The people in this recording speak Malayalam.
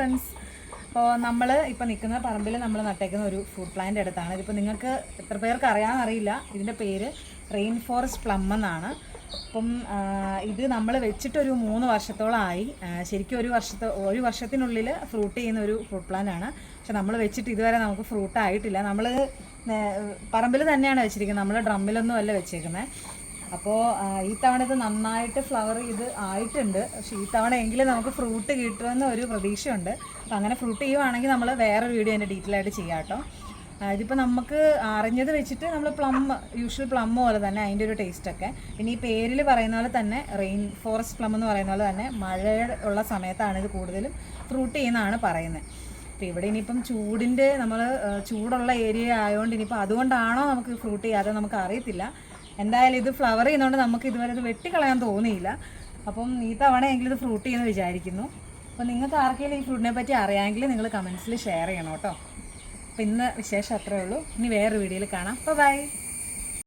ഫ്രണ്ട്സ്. അപ്പോൾ നമ്മൾ ഇപ്പോൾ നിൽക്കുന്ന പറമ്പിൽ നമ്മൾ നട്ടേക്കുന്ന ഒരു ഫ്രൂട്ട് പ്ലാന്റ് അടുത്താണ്. ഇതിപ്പോൾ നിങ്ങൾക്ക് എത്ര പേർക്ക് അറിയാമെന്നറിയില്ല. ഇതിൻ്റെ പേര് റെയിൻ ഫോറസ്റ്റ് പ്ലം എന്നാണ്. അപ്പം ഇത് നമ്മൾ വെച്ചിട്ടൊരു 3 വർഷത്തോളമായി. ശരിക്കും ഒരു വർഷത്തിനുള്ളിൽ ഫ്രൂട്ട് ചെയ്യുന്ന ഒരു ഫ്രൂട്ട് പ്ലാന്റ് ആണ്. പക്ഷെ നമ്മൾ വെച്ചിട്ട് ഇതുവരെ നമുക്ക് ഫ്രൂട്ട് ആയിട്ടില്ല. നമ്മൾ പറമ്പിൽ തന്നെയാണ് വെച്ചിരിക്കുന്നത്, നമ്മൾ ഡ്രമ്മിലൊന്നും അല്ല വെച്ചേക്കുന്നത്. അപ്പോൾ ഈ തവണ ഇത് നന്നായിട്ട് ഫ്ലവർ ചെയ്ത് ആയിട്ടുണ്ട്. പക്ഷേ ഈ തവണ എങ്കിലും നമുക്ക് ഫ്രൂട്ട് കിട്ടുമെന്ന് ഒരു പ്രതീക്ഷയുണ്ട്. അപ്പോൾ അങ്ങനെ ഫ്രൂട്ട് ചെയ്യുവാണെങ്കിൽ നമ്മൾ വേറൊരു വീഡിയോ അതിൻ്റെ ഡീറ്റെയിൽ ആയിട്ട് ചെയ്യാം കേട്ടോ. ഇതിപ്പോൾ നമുക്ക് അറിഞ്ഞത് വെച്ചിട്ട് നമ്മൾ യൂഷ്വൽ പ്ലം പോലെ തന്നെ അതിൻ്റെ ഒരു ടേസ്റ്റൊക്കെ. പിന്നെ ഈ പേരിൽ പറയുന്ന പോലെ തന്നെ റെയിൻ ഫോറസ്റ്റ് പ്ലം എന്ന് പറയുന്ന പോലെ തന്നെ മഴ ഉള്ള സമയത്താണ് ഇത് കൂടുതലും ഫ്രൂട്ട് ചെയ്യുന്നതാണ് പറയുന്നത്. അപ്പോൾ ഇവിടെ ഇനിയിപ്പം ചൂടുള്ള ഏരിയ ആയതുകൊണ്ട് ഇനിയിപ്പോൾ അതുകൊണ്ടാണോ നമുക്ക് ഫ്രൂട്ട് ചെയ്യാതെ നമുക്ക് അറിയത്തില്ല. എന്തായാലും ഇത് ഫ്ലവർ ചെയ്യുന്നതുകൊണ്ട് നമുക്ക് ഇതുവരെ ഇത് വെട്ടിക്കളയാൻ തോന്നിയില്ല. അപ്പം ഈ തവണയെങ്കിലും ഇത് ഫ്രൂട്ട് ചെയ്യുമെന്ന് വിചാരിക്കുന്നു. അപ്പോൾ നിങ്ങൾക്ക് ആർക്കെങ്കിലും ഈ ഫ്രൂട്ടിനെ പറ്റി അറിയാമെങ്കിൽ നിങ്ങൾ കമൻസിൽ ഷെയർ ചെയ്യണം കേട്ടോ. അപ്പോൾ ഇന്ന് വിശേഷം അത്രേ ഉള്ളൂ. ഇനി വേറൊരു വീഡിയോയിൽ കാണാം. ബൈ.